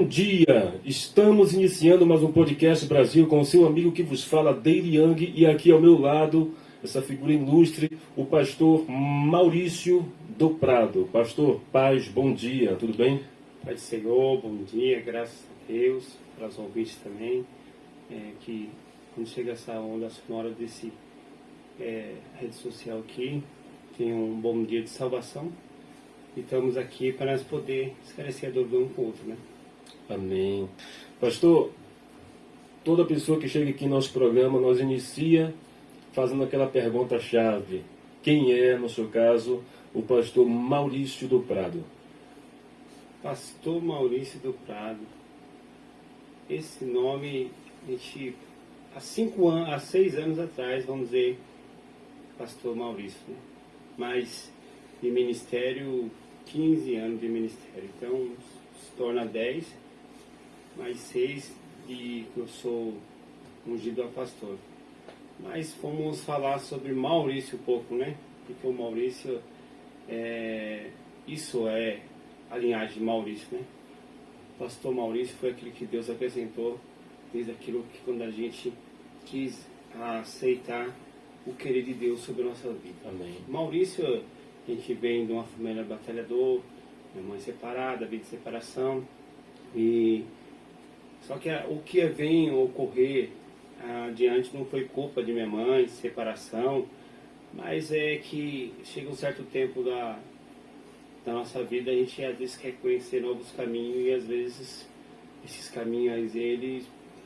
Bom dia! Estamos iniciando mais um podcast Brasil com o seu amigo que vos fala, Daily Young, e aqui ao meu lado, essa figura ilustre, o pastor Maurício do Prado. Pastor, paz, bom dia, tudo bem? Pai do Senhor, bom dia, graças a Deus, para os ouvintes também, que quando chega essa onda sonora desse rede social aqui, tenham um bom dia de salvação. E estamos aqui para nós poder esclarecer a dúvida um com o outro, né? Amém. Pastor, toda pessoa que chega aqui no nosso programa, nós inicia fazendo aquela pergunta-chave. Quem é, no seu caso, o pastor Maurício do Prado? Pastor Maurício do Prado. Esse nome, a gente, há 6 anos atrás, vamos dizer, pastor Maurício, né? Mas de ministério, 15 anos de ministério. Então, se torna 10, mais 6 de que eu sou ungido a pastor. Mas vamos falar sobre Maurício um pouco, né? Porque o Maurício, isso é a linhagem de Maurício, né? O pastor Maurício foi aquele que Deus apresentou desde aquilo que quando a gente quis aceitar o querer de Deus sobre a nossa vida. Amém. Maurício, a gente vem de uma família batalhador, minha mãe separada, vida de separação, e só que o que vem ocorrer adiante não foi culpa de minha mãe, separação, mas é que chega um certo tempo da nossa vida, a gente às vezes quer conhecer novos caminhos e às vezes esses caminhos ele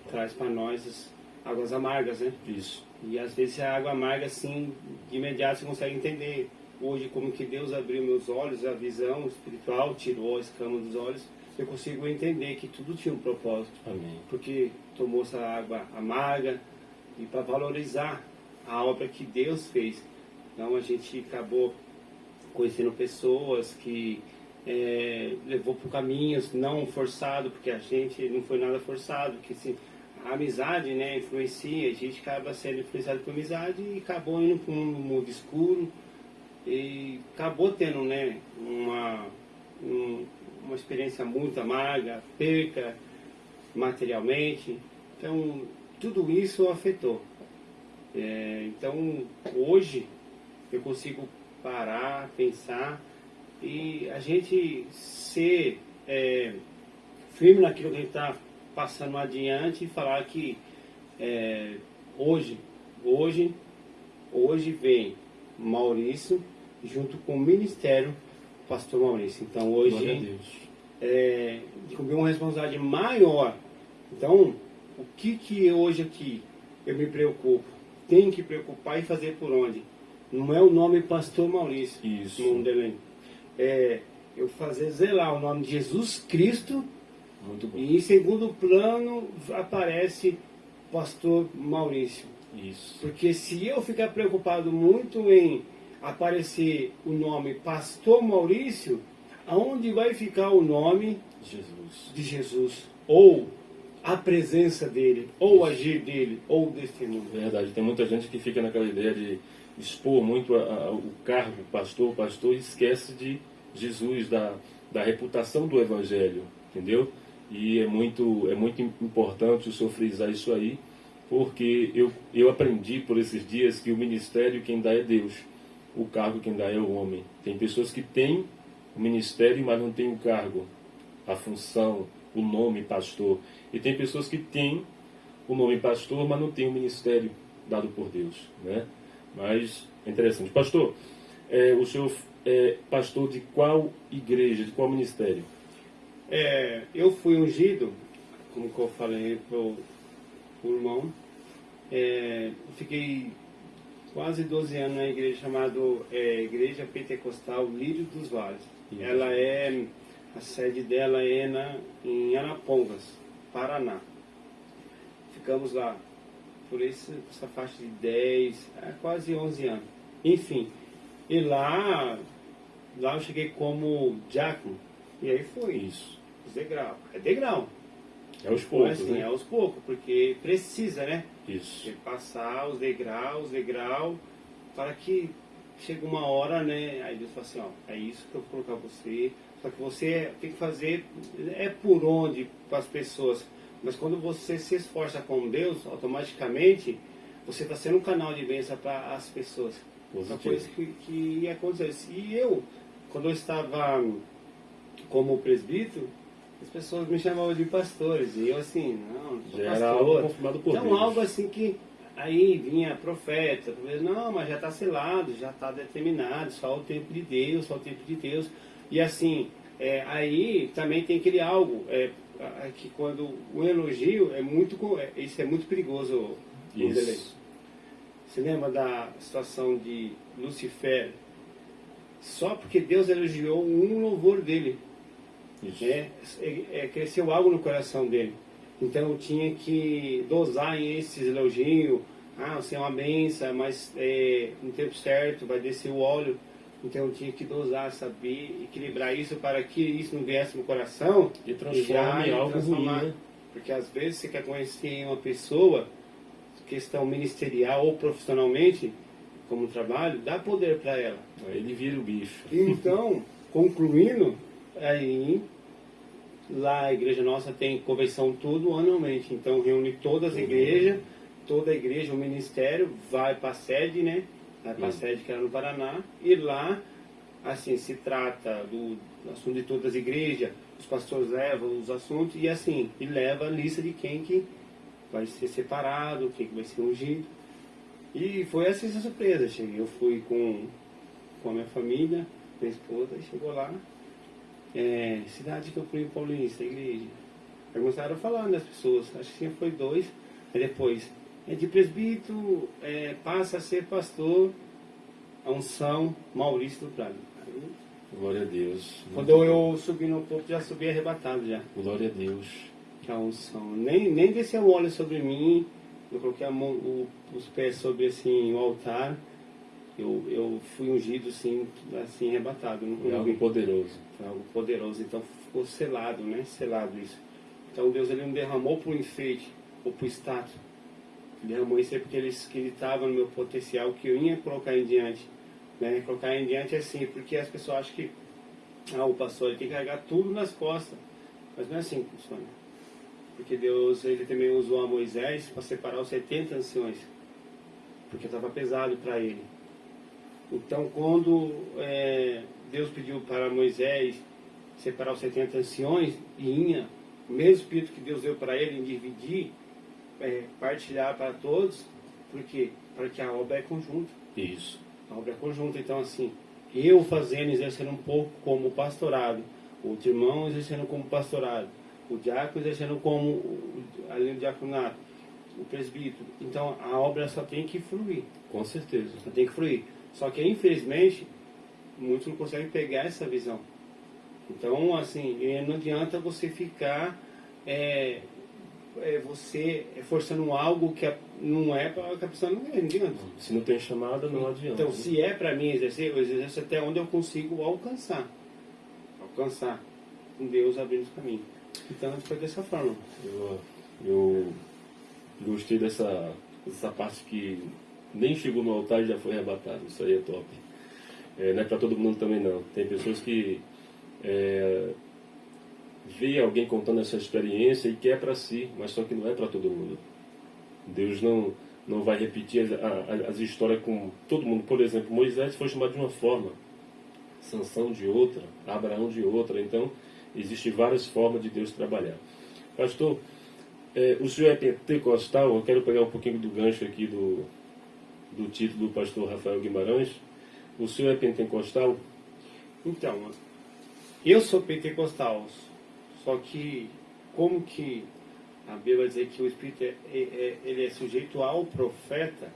traz para nós as águas amargas, né? Isso. E às vezes a água amarga assim, de imediato você consegue entender. Hoje, como que Deus abriu meus olhos, a visão espiritual, tirou a escama dos olhos, eu consigo entender que tudo tinha um propósito. Amém. Porque tomou essa água amarga e para valorizar a obra que Deus fez. Então a gente acabou conhecendo pessoas que levou por caminhos não forçado, porque a gente não foi nada forçado, que assim, a amizade, né, influencia, a gente acaba sendo influenciado por amizade e acabou indo para um mundo escuro e acabou tendo, né, uma experiência muito amarga, perca materialmente. Então tudo isso afetou. Então hoje eu consigo parar, pensar e a gente ser firme naquilo que a gente está passando adiante e falar que hoje vem Maurício junto com o ministério pastor Maurício. Então hoje comigo uma responsabilidade maior. Então o que hoje aqui eu me preocupo, tenho que preocupar e fazer por onde? Não é o nome pastor Maurício. Isso. Eu fazer zelar o nome de Jesus Cristo. Muito bom. E em segundo plano aparece pastor Maurício. Isso. Porque se eu ficar preocupado muito em aparecer o nome pastor Maurício, aonde vai ficar o nome Jesus. de Jesus? Ou a presença dele, ou o agir dele, ou o testemunho. Verdade, tem muita gente que fica naquela ideia de expor muito o cargo pastor e esquece de Jesus, da reputação do Evangelho, entendeu? E é muito importante o senhor frisar isso aí, porque eu aprendi por esses dias que o ministério quem dá é Deus, o cargo quem dá é o homem. Tem pessoas que têm o ministério, mas não têm o cargo, a função, o nome pastor. E tem pessoas que têm o nome pastor, mas não têm o ministério dado por Deus, né? Mas é interessante. Pastor, o senhor é pastor de qual igreja, de qual ministério? Eu fui ungido, como que eu falei pro irmão, fiquei quase 12 anos na igreja chamada Igreja Pentecostal Lírio dos Vales. Isso. A sede dela é em Arapongas, Paraná. Ficamos lá por essa faixa de 10, quase 11 anos. Enfim, e lá eu cheguei como diácono. E aí foi Isso. os degraus. É degrau. É aos poucos, assim, né? É aos poucos, porque precisa, né? Isso. Você passar os degraus, para que chegue uma hora, né? Aí Deus fala assim, ó, é isso que eu vou colocar você, Só que você tem que fazer, por onde, para as pessoas. Mas quando você se esforça com Deus, automaticamente você está sendo um canal de bênção para as pessoas. Uma coisa que acontece. E eu, quando eu estava como presbítero, as pessoas me chamavam de pastores. E eu assim, não sou já pastor. era algo confirmado por então, Deus. algo assim que aí vinha profeta, não, mas já está selado, já está determinado, só o tempo de Deus, só o tempo de Deus. E assim, aí também tem aquele algo, que quando o elogio isso é muito perigoso. Isso. Você lembra da situação de Lucifer? Só porque Deus elogiou um louvor dele, Isso. cresceu algo no coração dele. Então eu tinha que dosar esses elogios. Você é uma benção, mas no tempo certo vai descer o óleo. Então eu tinha que dosar, saber equilibrar isso para que isso não viesse no coração e transforme em algo ruim, né? Porque às vezes você quer conhecer uma pessoa, questão ministerial ou profissionalmente, como trabalho, dá poder para ela. Aí ele vira o bicho. Então, concluindo, aí lá a igreja nossa tem convenção tudo anualmente. Então reúne todas as igrejas, toda a igreja, o ministério, vai para a sede, né? Vai para a sede que era no Paraná, e lá, assim, se trata do assunto de todas as igrejas, os pastores levam os assuntos, e assim, e leva a lista de quem que vai ser separado, quem que vai ser ungido. E foi essa surpresa. Eu fui com a minha família, minha esposa, e chegou lá, cidade que eu fui em Paulista, igreja. Aí começaram a falar das pessoas, acho que foi 2, aí depois, de presbítero, passa a ser pastor, a unção Maurício do Prado. Aí, glória a Deus. Quando eu subi no púlpito, já subi arrebatado já. Glória a Deus. Que a unção. Nem desceu o óleo sobre mim, eu coloquei os pés sobre assim, o altar, eu fui ungido assim arrebatado. Foi algo poderoso. Foi algo poderoso, então ficou selado, né? Selado isso. Então Deus ele não derramou para o enfeite ou para o status. Ele derramou isso aí porque ele estava no meu potencial que eu ia colocar em diante. Né? Colocar em diante assim, porque as pessoas acham que o pastor ele tem que carregar tudo nas costas. Mas não é assim que funciona. Porque Deus ele também usou a Moisés para separar os 70 anciões. Porque estava pesado para ele. Então quando Deus pediu para Moisés separar os 70 anciões, e o mesmo espírito que Deus deu para ele em dividir, partilhar para todos, porque para que a obra é conjunta. Isso. A obra é conjunta, então assim, eu fazendo, exercendo um pouco como pastorado, o outro irmão exercendo como pastorado, o diácono exercendo como ali no diaconato, o presbítero. Então a obra só tem que fluir. Com certeza. Só tem que fluir. Só que infelizmente muitos não conseguem pegar essa visão. Então assim, não adianta você ficar você forçando algo que não é para que a pessoa não adianta. Se não tem chamada, não adianta. Então, se é para mim exercer, eu exerço até onde eu consigo alcançar. Alcançar. Com Deus abrindo os caminhos. Então, foi dessa forma. Eu gostei dessa parte que nem chegou no altar e já foi arrebatado. Isso aí é top. Não é para todo mundo também, não. Tem pessoas que vê alguém contando essa experiência e quer para si, mas só que não é para todo mundo. Deus não vai repetir as histórias com todo mundo. Por exemplo, Moisés foi chamado de uma forma, Sansão de outra, Abraão de outra. Então, existem várias formas de Deus trabalhar. Pastor, o senhor é pentecostal? Eu quero pegar um pouquinho do gancho aqui do título do pastor Rafael Guimarães. O senhor é pentecostal? Então, eu sou pentecostal. Só que, como que a Bíblia vai dizer que o Espírito ele é sujeito ao profeta,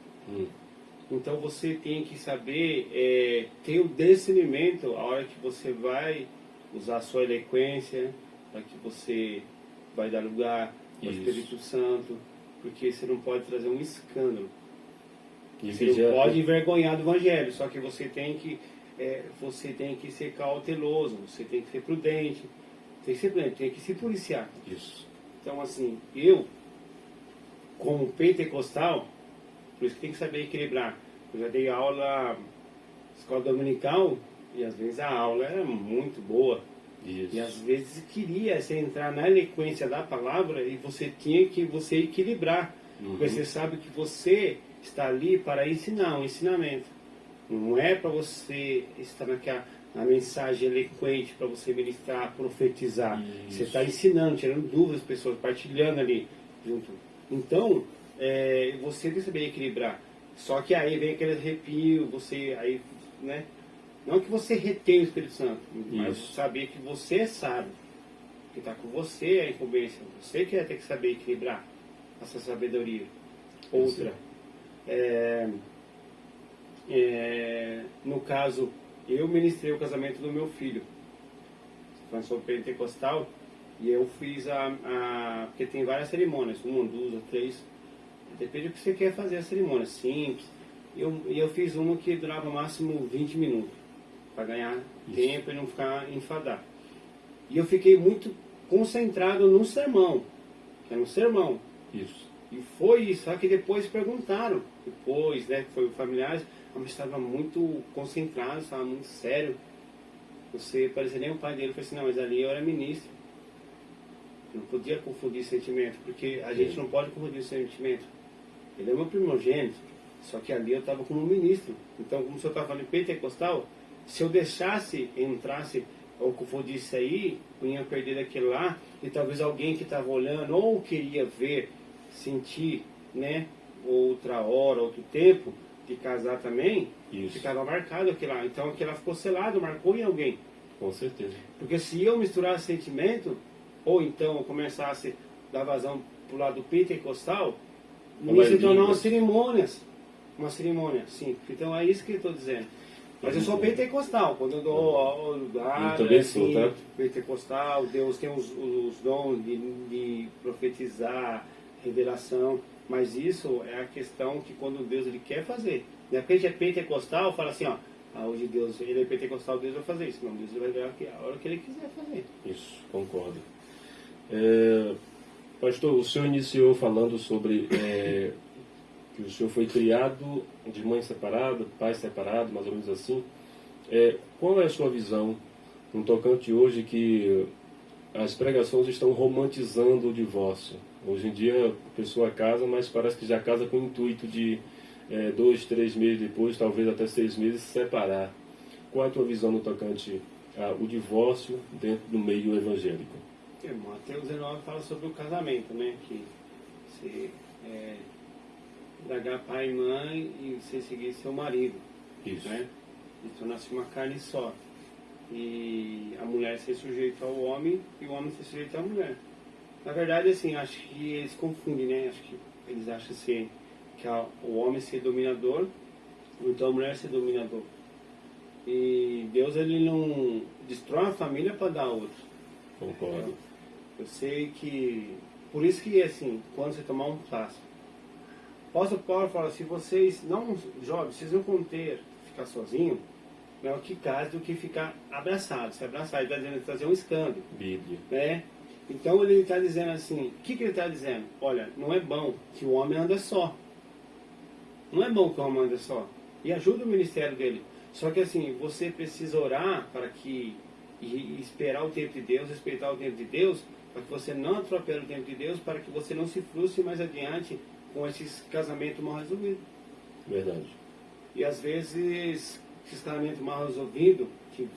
então você tem que saber ter o discernimento a hora que você vai usar a sua eloquência, para que você vai dar lugar ao Espírito Santo, porque você não pode trazer um escândalo. Você não pode envergonhar do Evangelho, só que você tem que ser cauteloso, você tem que ser prudente. Tem que se policiar. Isso. Então, assim, eu, como pentecostal, por isso que tem que saber equilibrar. Eu já dei aula na escola dominical e às vezes a aula era muito boa. Isso. E às vezes queria você entrar na eloquência da palavra e você tinha que você equilibrar. Porque você sabe que você está ali para ensinar, um ensinamento. Não é para você estar naquela a mensagem eloquente, para você ministrar, profetizar. Isso. Você está ensinando, tirando dúvidas das pessoas, partilhando ali junto. Então, você tem que saber equilibrar. Só que aí vem aquele arrepio, você aí, né? Não que você retém o Espírito Santo, mas saber que você sabe, que está com você a incumbência. Você que vai ter que saber equilibrar essa sabedoria. Outra, no caso, eu ministrei o casamento do meu filho. Eu sou pentecostal e eu fiz porque tem várias cerimônias, 1, 2 ou 3. Depende do que você quer fazer a cerimônia, simples. E eu fiz uma que durava máximo 20 minutos, para ganhar tempo e não ficar enfadado. E eu fiquei muito concentrado no sermão, que era um sermão. Isso. E foi isso, só que depois perguntaram, depois, né, que foi os familiares, mas estava muito concentrado, estava muito sério. Você parecia nem o pai dele, eu falei assim, não, mas ali eu era ministro. Não podia confundir sentimento, porque a gente não pode confundir sentimento. Ele é meu primogênito, só que ali eu estava como ministro. Então, como o senhor estava falando em pentecostal, se eu deixasse, entrasse ou confundisse aí, eu ia perder aquele lá, e talvez alguém que estava olhando ou queria ver, sentir, né, outra hora, outro tempo de casar também, ficava marcado aquilo lá. Então aquilo lá ficou selado, marcou em alguém. Com certeza. Porque se eu misturasse sentimento, ou então eu começasse a dar vazão pro lado pentecostal, não ia se tornar uma cerimônia, sim. Então é isso que eu estou dizendo. Mas eu sou pentecostal, quando eu dou lugar, assim, tá? Pentecostal, Deus tem os dons de profetizar, revelação, mas isso é a questão que quando Deus ele quer fazer. Não é porque a gente é pentecostal, fala assim, ó, hoje Deus, ele é pentecostal, Deus vai fazer isso. Não, Deus vai ver a hora que ele quiser fazer. Isso, concordo. Pastor, o senhor iniciou falando sobre que o senhor foi criado de mãe separada, pai separado, mais ou menos assim. Qual é a sua visão no tocante hoje que as pregações estão romantizando o divórcio? Hoje em dia a pessoa casa, mas parece que já casa com o intuito de 2, 3 meses depois, talvez até 6 meses, se separar. Qual é a tua visão no tocante ao divórcio dentro do meio evangélico? Mateus 19 fala sobre o casamento, né? Que você largar pai e mãe e você seguir seu marido. Isso. Né? E tornar-se uma carne só. E a mulher ser sujeita ao homem e o homem ser sujeito à mulher. Na verdade, assim, acho que eles confundem, né? Acho que eles acham assim, que o homem ser dominador, ou então a mulher ser dominador. E Deus, ele não destrói a família para dar outra. Concordo. Eu sei que... Por isso que, assim, quando você tomar um passo, o apóstolo Paulo fala, se vocês não, jovens, vocês não conter ficar sozinho, melhor que case do que ficar abraçado. Se abraçar, ele está dizendo trazer um escândalo. Bíblia. Né? Então ele está dizendo assim, o que ele está dizendo? Olha, não é bom que o homem anda só. Não é bom que o homem anda só. E ajuda o ministério dele. Só que assim, você precisa orar para que, e esperar o tempo de Deus, respeitar o tempo de Deus, para que você não atropele o tempo de Deus, para que você não se frustre mais adiante com esse casamento mal resolvido. Verdade. E às vezes, esse casamento mal resolvido, que,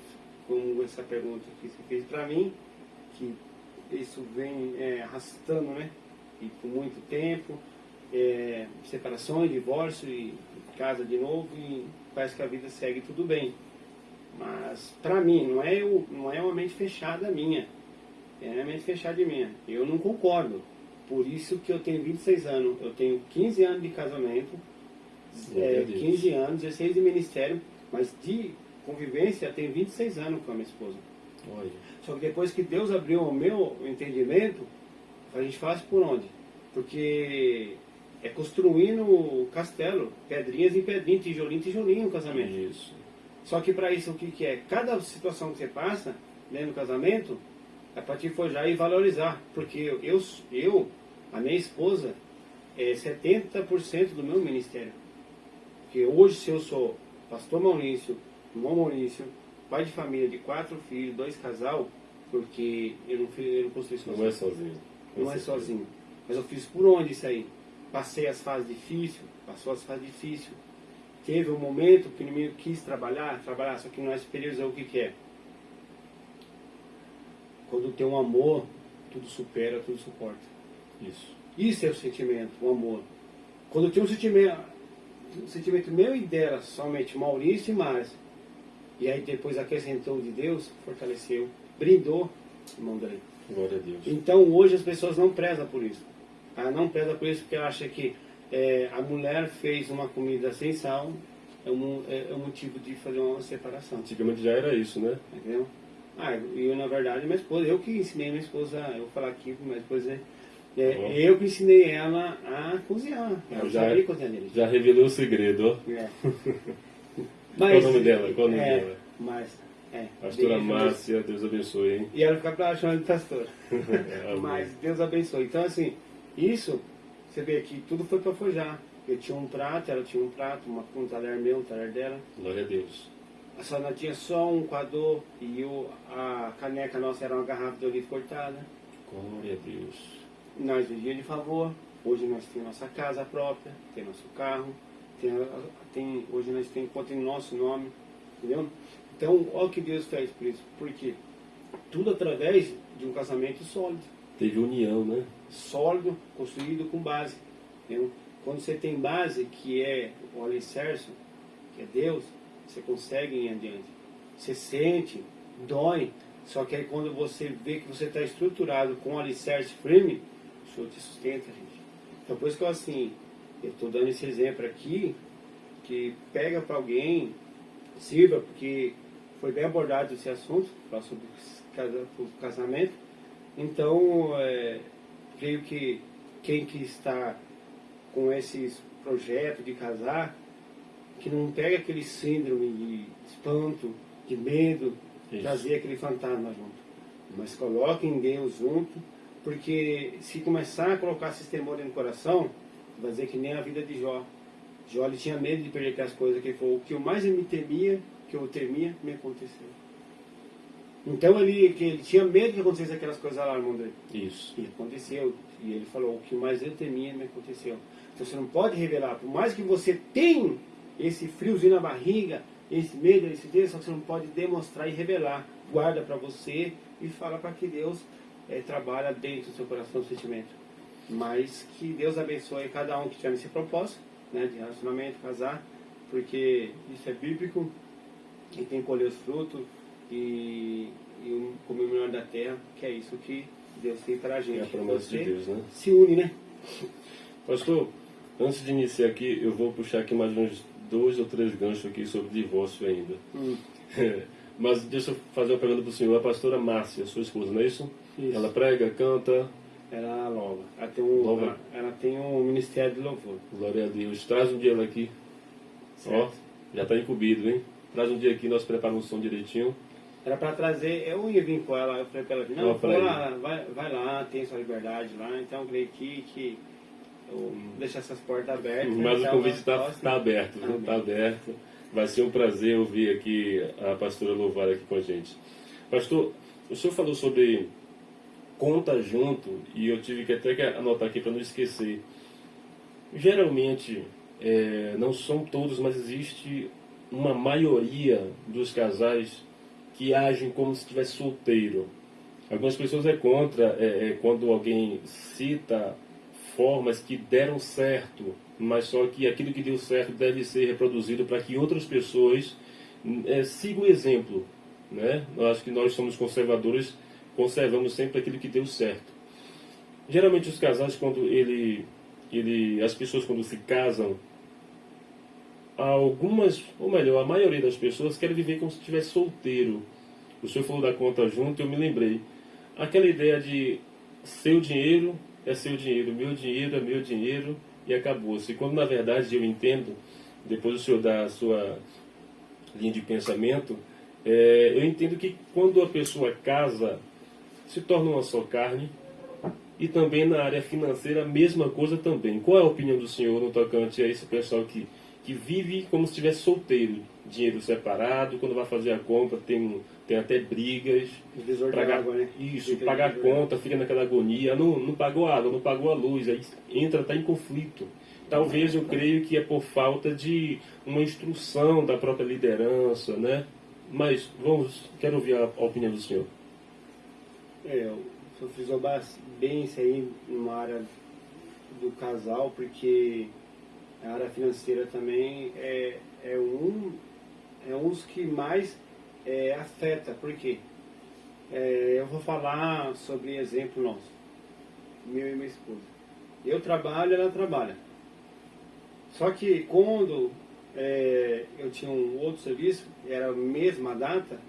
como essa pergunta que você fez para mim, que isso vem arrastando, né? E por muito tempo, separações, divórcio e casa de novo, e parece que a vida segue tudo bem. Mas para mim, não é uma mente fechada minha, é uma mente fechada minha. Eu não concordo. Por isso que eu tenho 26 anos, eu tenho 15 anos de casamento, 15 anos, 16 de ministério, mas de convivência eu tenho 26 anos com a minha esposa. Olha. Só que depois que Deus abriu o meu entendimento, a gente faz por onde? Porque é construindo castelo, pedrinhas em pedrinha, tijolinho em tijolinho, um casamento. Isso. Só que para isso o que é? Cada situação que você passa dentro do casamento, é para te forjar e valorizar. Porque a minha esposa, é 70% do meu ministério. Porque hoje, se eu sou pastor Maurício, irmão Maurício, pai de família de 4 filhos, 2 casal, porque eu não construí sozinho. Não é sozinho. Não é sozinho. Mas eu fiz por onde isso aí? Passei as fases difíceis, passou as fases difíceis. Teve um momento que o inimigo quis trabalhar, só que nós períodos o que é? Quando tem um amor, tudo supera, tudo suporta. Isso. Isso é o sentimento, o amor. Quando tem um sentimento meu e dela, somente Maurício e Márcio, e aí depois acrescentou de Deus, fortaleceu, brindou, irmão Drey. Glória a Deus. Então hoje as pessoas não prezam por isso. Ela não preza por isso porque ela acha que a mulher fez uma comida sem sal, é um motivo de fazer uma separação. Antigamente já era isso, né? Entendeu? Eu na verdade, minha esposa, eu que ensinei minha esposa, eu vou falar aqui, minha esposa eu que ensinei ela a cozinhar. Ela sabia cozinhar direito. Já revelou o segredo, ó. É. Qual o nome dela? Qual o nome dela? Beijo, Pastora Márcia, Deus abençoe, hein? E ela fica pra chamando de pastora. Amém. Mas Deus abençoe. Então assim, isso, você vê que tudo foi para forjar. Eu tinha um prato, ela tinha um prato, um talher meu, um talher dela. Glória a Deus. A senhora tinha só um coador e a caneca nossa era uma garrafa de oliva cortada. Glória a Deus. Nós vivíamos de favor. Hoje nós temos nossa casa própria, tem nosso carro, hoje nós temos conta em nosso nome, entendeu? Então, olha o que Deus fez por isso. Porque tudo através de um casamento sólido. Teve união, né? Sólido, construído com base. Entendeu? Quando você tem base, que é o alicerce, que é Deus, você consegue ir adiante. Você sente, dói, só que aí quando você vê que você está estruturado com o alicerce firme, o Senhor te sustenta, gente. Então por isso que eu estou dando esse exemplo aqui, que pega para alguém, sirva, porque foi bem abordado esse assunto, falar sobre o casamento. Então, creio que quem que está com esses projetos de casar, que não pega aquele síndrome de espanto, de medo, trazer aquele fantasma junto. Mas coloquem Deus junto, porque se começar a colocar esses temores no coração, vai dizer que nem a vida de Jó. Jó ele tinha medo de perder aquelas coisas que ele falou, o que eu mais me temia, que eu temia, me aconteceu. Então ele tinha medo que acontecesse aquelas coisas lá, irmão dele. Isso. E aconteceu. E ele falou, o que mais eu temia, me aconteceu. Então você não pode revelar, por mais que você tenha esse friozinho na barriga, esse medo, esse Deus, só que você não pode demonstrar e revelar. Guarda para você e fala para que Deus trabalha dentro do seu coração o sentimento. Mas que Deus abençoe cada um que tiver esse propósito, né, de relacionamento, casar, porque isso é bíblico e tem que colher os frutos e comer o melhor da terra, que é isso que Deus tem para a gente. É a promessa de Deus, né? Se une, né? Pastor, antes de iniciar aqui, eu vou puxar aqui mais uns 2 ou 3 ganchos aqui sobre divórcio ainda. Mas deixa eu fazer uma pergunta para o senhor. A pastora Márcia, sua esposa, não é isso? Isso. Ela prega, canta. Ela louva. Ela tem um ministério de louvor. Glória a Deus. Traz um dia ela aqui. Certo. Ó, já está incumbido, hein? Traz um dia aqui, nós preparamos o som direitinho. Era para trazer, eu ia vir com ela, eu falei para ela, não, vai lá, tem sua liberdade lá, então eu creio que eu vou deixar essas portas abertas. Mas então, o convite está aberto, Amém. está aberto. Vai ser um prazer ouvir aqui a pastora louvar aqui com a gente. Pastor, o senhor falou sobre conta junto, e eu tive que até anotar aqui para não esquecer. Geralmente, não são todos, mas existe uma maioria dos casais que agem como se estivesse solteiro. Algumas pessoas contra quando alguém cita formas que deram certo, mas só que aquilo que deu certo deve ser reproduzido para que outras pessoas sigam o exemplo, né? Eu acho que nós somos conservadores, conservamos sempre aquilo que deu certo. Geralmente os casais, quando as pessoas quando se casam, algumas, ou melhor, a maioria das pessoas querem viver como se estivesse solteiro. O senhor falou da conta junto, eu me lembrei. Aquela ideia de seu dinheiro é seu dinheiro, meu dinheiro é meu dinheiro, e acabou-se. Quando na verdade eu entendo, depois o senhor dá a sua linha de pensamento, eu entendo que quando a pessoa casa, se torna uma só carne, e também na área financeira a mesma coisa também. Qual é a opinião do senhor no tocante a esse pessoal que que vive como se estivesse solteiro, dinheiro separado, quando vai fazer a compra tem até brigas, Divisor de pagar, água, né? isso, Fica pagar a divisor de conta, fica naquela agonia, não pagou a água, não pagou a luz, aí está em conflito. Talvez eu creio que é por falta de uma instrução da própria liderança, né? Mas quero ouvir a opinião do senhor. O senhor frisou bem isso aí numa área do casal, porque a área financeira também é um dos que mais afeta. Por quê? Eu vou falar sobre exemplo nosso, meu e minha esposa. Eu trabalho, ela trabalha. Só que quando eu tinha um outro serviço, era a mesma data,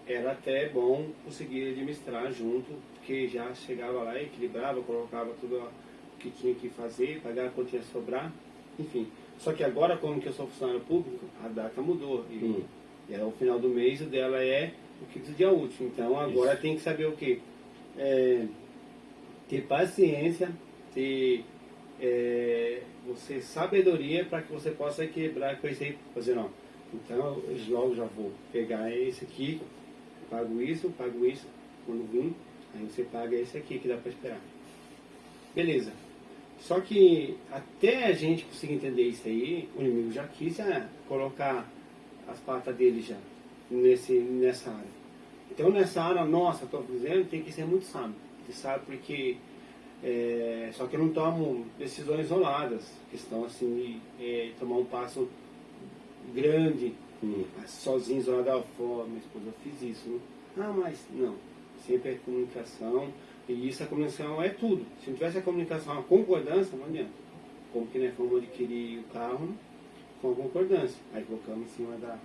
era até bom conseguir administrar junto, porque já chegava lá, equilibrava, colocava tudo o que tinha que fazer, pagava quanto ia sobrar, enfim. Só que agora, como que eu sou funcionário público, a data mudou. E o final do mês, o dela é o quinto dia útil. Então agora tem que saber o quê? Ter paciência, ter sabedoria para que você possa equilibrar com isso aí. Fazer, não. Então eu logo já vou pegar esse aqui, pago isso, quando vir, aí você paga esse aqui que dá para esperar. Beleza. Só que até a gente conseguir entender isso aí, o inimigo já quis colocar as patas dele já nessa área. Então nessa área nossa, estou dizendo, tem que ser muito sábio. Você sabe porque só que eu não tomo decisões isoladas, questão assim de tomar um passo grande, sozinho, isolado da forma, minha esposa, eu fiz isso. Né? Mas não, sempre é comunicação, e isso a comunicação é tudo. Se não tivesse a comunicação, a concordância, não adianta. Como que nós fomos adquirir o carro, com a concordância. Aí colocamos em cima da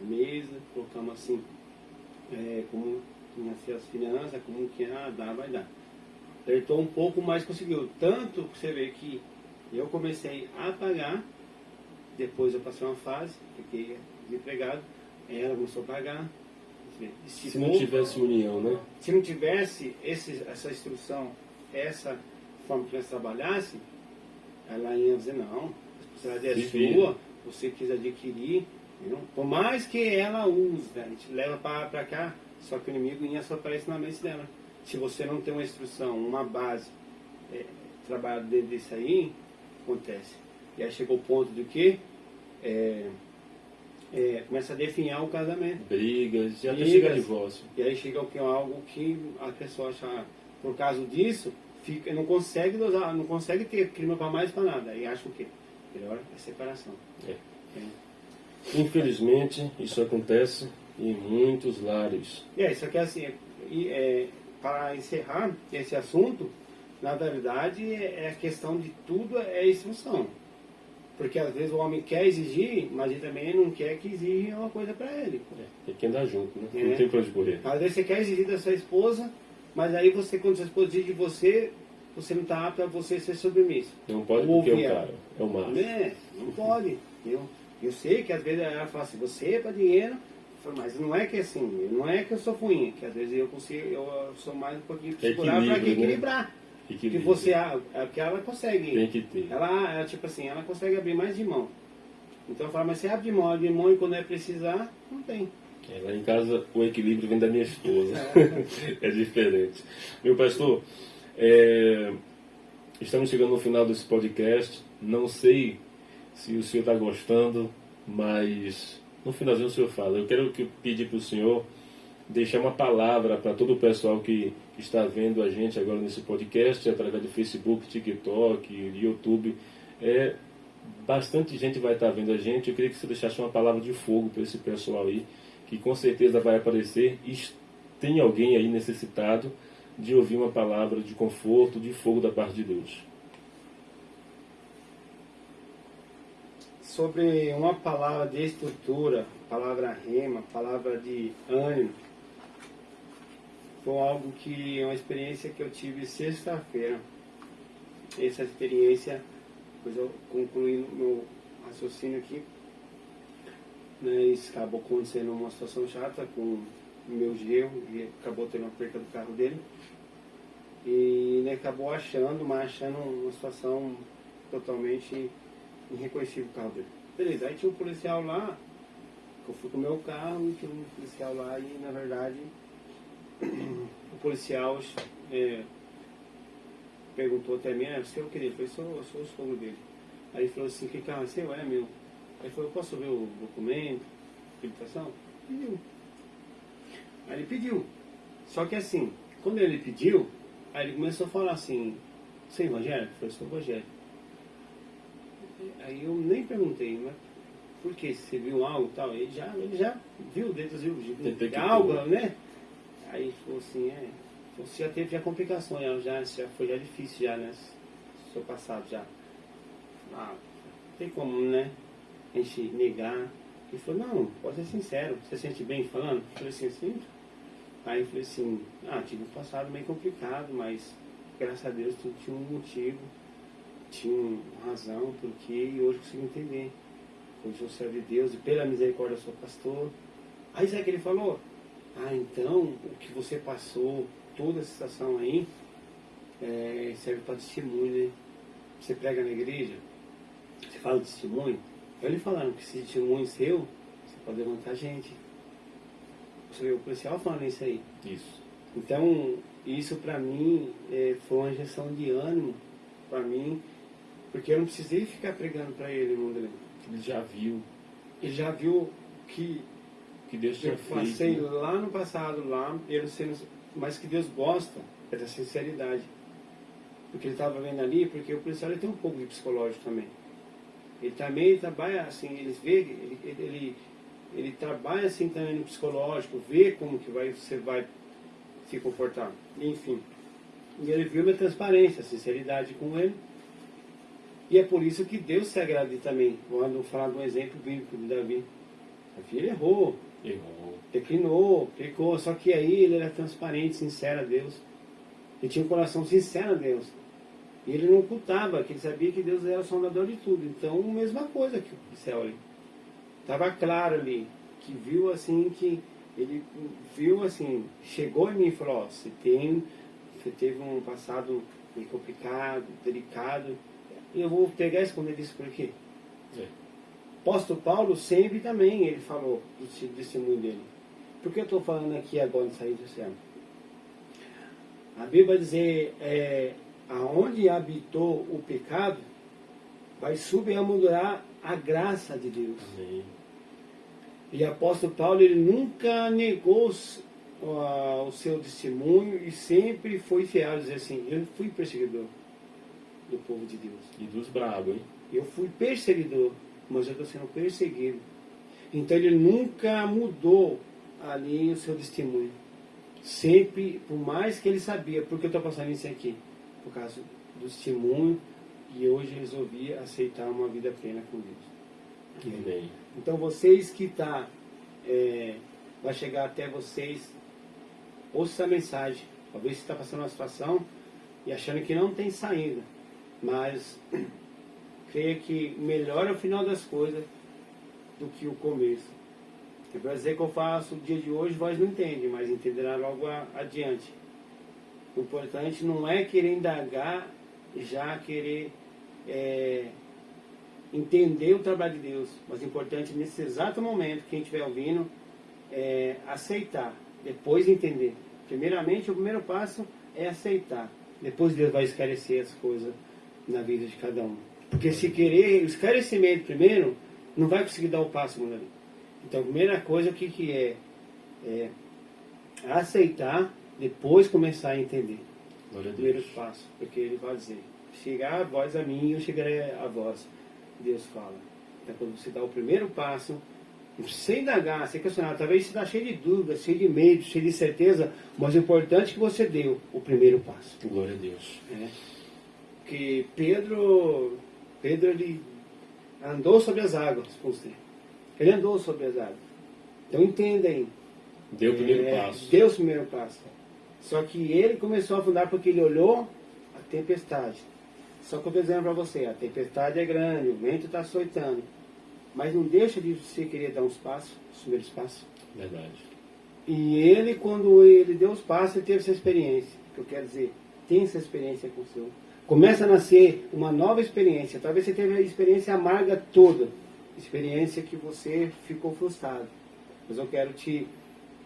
mesa, colocamos assim, como tinha ser as finanças, como que dá, vai dar. Apertou um pouco, mas conseguiu. Tanto que você vê que eu comecei a pagar, depois eu passei uma fase, fiquei desempregado, ela começou a pagar. Se não tivesse união, né? Se não tivesse essa instrução, essa forma que nós trabalhasse, ela ia dizer, não, a responsabilidade é sua, você quis adquirir, entendeu? Por mais que ela use, a gente leva para cá, só que o inimigo ia soprar isso na mente dela. Se você não tem uma instrução, uma base, trabalhado dentro disso aí, acontece. E aí chegou o ponto de que começa a definhar o casamento. Brigas, já até chega a divórcio. E aí chega algo que a pessoa acha, por causa disso, não consegue dosar, não consegue ter clima para mais para nada. E acha o quê? Melhor é separação. Infelizmente, isso acontece em muitos lares. Isso aqui é assim, para encerrar esse assunto, na verdade, a questão de tudo é instrução. Porque às vezes o homem quer exigir, mas ele também não quer que exija uma coisa para ele. Tem que andar junto, né? Não tem para onde correr. Às vezes você quer exigir da sua esposa, mas aí quando sua esposa exige de você, você não está apto a você ser submisso. Não pode porque é o cara, é o macho. Não pode. Eu sei que às vezes ela fala assim, você é para dinheiro, mas não é que assim, não é que eu sou ruim, que às vezes eu sou mais um pouquinho segurar para equilibrar. Né? Que você, que ela consegue. Tem que ter. Ela, tipo assim, ela consegue abrir mais de mão. Então eu falo, mas você abre de mão e quando é precisar, não tem. Lá em casa o equilíbrio vem da minha esposa. É diferente. Meu pastor, estamos chegando no final desse podcast. Não sei se o senhor está gostando, mas no finalzinho o senhor fala. Eu quero pedir para o senhor deixar uma palavra para todo o pessoal que está vendo a gente agora nesse podcast, através do Facebook, TikTok, YouTube. Bastante gente vai estar vendo a gente. Eu queria que você deixasse uma palavra de fogo para esse pessoal aí, que com certeza vai aparecer. E tem alguém aí necessitado de ouvir uma palavra de conforto, de fogo da parte de Deus. Sobre uma palavra de estrutura, palavra rema, palavra de ânimo, foi algo que é uma experiência que eu tive sexta-feira. Essa experiência, depois eu concluí meu raciocínio aqui, isso acabou acontecendo uma situação chata com o meu genro, e acabou tendo uma perca do carro dele. E ele acabou achando uma situação totalmente irreconhecível o carro dele. Beleza, aí tinha um policial lá, eu fui com o meu carro e tinha um policial lá e, na verdade, o policial perguntou até mim, você é o que dele? Eu falei, sou o sogro dele. Aí ele falou assim, que carro é seu? É meu. Aí ele falou, eu posso ver o documento, habilitação? Pediu. Aí ele pediu. Só que assim, quando ele pediu, aí ele começou a falar assim, você é evangélico? Eu falei, sou evangélico. Aí eu nem perguntei, mas por que? Você viu algo e tal? Ele já viu, deduziu algo, né? Aí ele falou assim, você já teve complicações, já foi difícil já, né? Seu passado já. Não tem como, né? A gente negar. Ele falou, não, pode ser sincero, você sente bem falando? Eu falei assim, sim. Aí eu falei assim, tive um passado meio complicado, mas graças a Deus tinha um motivo, tinha uma razão, porque e hoje eu consigo entender. Hoje eu servo de Deus e pela misericórdia eu sou pastor. Aí sabe o que ele falou? Então o que você passou, toda a situação aí, serve para testemunho, né? Você prega na igreja, você fala de testemunho. Ele falando que esse testemunho seu, você pode levantar gente. Você vê o policial falando isso aí. Isso. Então, isso para mim foi uma injeção de ânimo para mim, porque eu não precisei ficar pregando para ele, irmão dele. Ele já viu. Ele já viu que Deus tinha eu feito. passei lá no passado, mas que Deus gosta é da sinceridade. Porque ele estava vendo ali, porque o policial ele tem um pouco de psicológico também. Ele também trabalha assim, ele trabalha assim também no psicológico, vê como que você vai se comportar. Enfim. E ele viu minha transparência, a sinceridade com ele. E é por isso que Deus se agrada também. Vou falar de um exemplo bíblico de Davi. Davi ele errou, declinou, pecou, só que aí ele era transparente, sincero a Deus. Ele tinha um coração sincero a Deus. E ele não ocultava, que ele sabia que Deus era o sondador de tudo. Então, a mesma coisa que o céu ali. Estava claro ali, que viu assim, ele viu assim, chegou em mim e falou, você teve um passado meio complicado, delicado. E eu vou pegar e esconder isso por quê? Apóstolo Paulo sempre também ele falou do testemunho dele. Por que eu estou falando aqui agora de sair do céu? A Bíblia vai dizer, aonde habitou o pecado, vai subyamoldar a graça de Deus. Amém. E o apóstolo Paulo, ele nunca negou o seu testemunho e sempre foi fiel a dizer assim, eu fui perseguidor do povo de Deus. E dos bravos, hein? Eu fui perseguidor, mas eu estou sendo perseguido. Então ele nunca mudou ali o seu testemunho. Sempre, por mais que ele sabia, por que eu estou passando isso aqui? Por causa do testemunho, e hoje eu resolvi aceitar uma vida plena com Deus. Amém. Então vocês que vai chegar até vocês, ouça essa mensagem. Talvez você está passando uma situação e achando que não tem saída, mas creia que melhor é o final das coisas do que o começo. É para dizer que eu faço o dia de hoje, vós não entendem, mas entenderá logo adiante. O importante não é querer indagar, já querer entender o trabalho de Deus, mas o importante nesse exato momento, quem estiver ouvindo, aceitar, depois entender. Primeiramente, o primeiro passo é aceitar. Depois Deus vai esclarecer as coisas na vida de cada um. Porque se querer o esclarecimento primeiro, não vai conseguir dar o passo, meu amigo. Então a primeira coisa, o que é? É aceitar, depois começar a entender. Glória a Deus. Primeiro passo, porque ele vai dizer, chegar a vós a mim, eu chegarei a vós. Deus fala. Então quando você dá o primeiro passo, sem indagar, sem questionar, talvez você está cheio de dúvidas, cheio de medo, cheio de incerteza, mas o importante é que você deu o primeiro passo. Glória a Deus. Que Pedro ele andou sobre as águas, ele andou sobre as águas. Então entenda aí. Deu o primeiro passo. Deu o primeiro passo. Só que ele começou a afundar porque ele olhou a tempestade. Só que eu estou dizendo para você, a tempestade é grande, o vento está açoitando. Mas não deixa de você querer dar uns passos, os primeiros passos. Verdade. E ele, quando ele deu os passos, ele teve essa experiência. Que eu quero dizer, Tem essa experiência com o Senhor. Começa a nascer uma nova experiência. Talvez você teve a experiência amarga toda. Experiência que você ficou frustrado. Mas eu quero te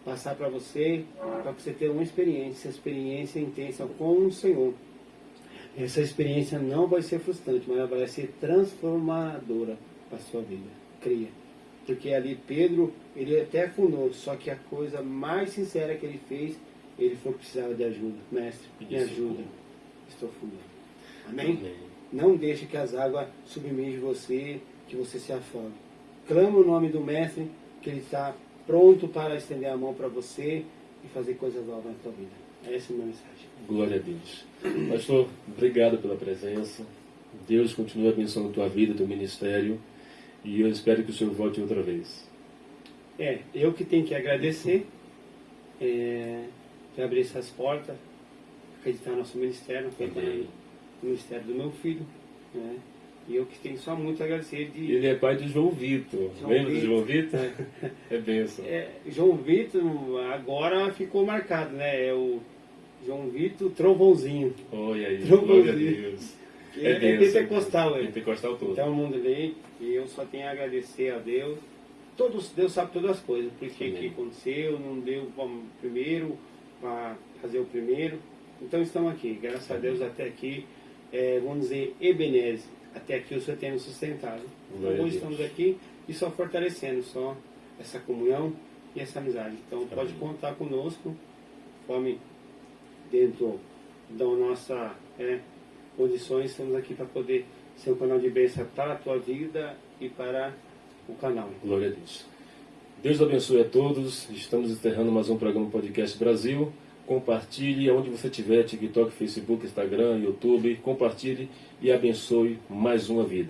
passar para você ter uma experiência intensa com o Senhor. Essa experiência não vai ser frustrante, mas ela vai ser transformadora para a sua vida. Creia. Porque ali Pedro, ele até fundou, só que a coisa mais sincera que ele fez, ele falou que precisava de ajuda. Mestre, me ajuda. Estou fundando. Amém? Amém? Não deixe que as águas submerjam você, que você se afogue. Clama o nome do Mestre, que ele está pronto para estender a mão para você e fazer coisas novas na tua vida. Essa é a minha mensagem. Glória a Deus. Pastor, obrigado pela presença. Deus continue abençoando a tua vida, teu ministério. E eu espero que o Senhor volte outra vez. Eu que tenho que agradecer de abrir essas portas, acreditar no nosso ministério, acreditar no ministério do meu filho. Né? E eu que tenho só muito a agradecer. Ele é pai do João Vitor. Lembra do João Vitor? É bênção. João Vitor agora ficou marcado, né? É o João Vitor Trovãozinho. Olha aí, Trovãozinho. glória a Deus. É pentecostal, pentecostal todo. Então o mundo dele, e eu só tenho a agradecer a Deus. Deus sabe todas as coisas, porque que aconteceu, não deu primeiro, para fazer o primeiro. Então estamos aqui, graças a Deus até aqui, vamos dizer, Ebenezer, até aqui o Senhor tem nos sustentado. Então hoje estamos aqui e só fortalecendo só essa comunhão e essa amizade. Então pode contar conosco, conforme dentro da nossa condições, estamos aqui para poder ser um canal de bênção para a tua vida e para o canal. Glória a Deus. Deus abençoe a todos. Estamos encerrando mais um programa Podcast Brasil. Compartilhe onde você estiver, TikTok, Facebook, Instagram, YouTube. Compartilhe e abençoe mais uma vida.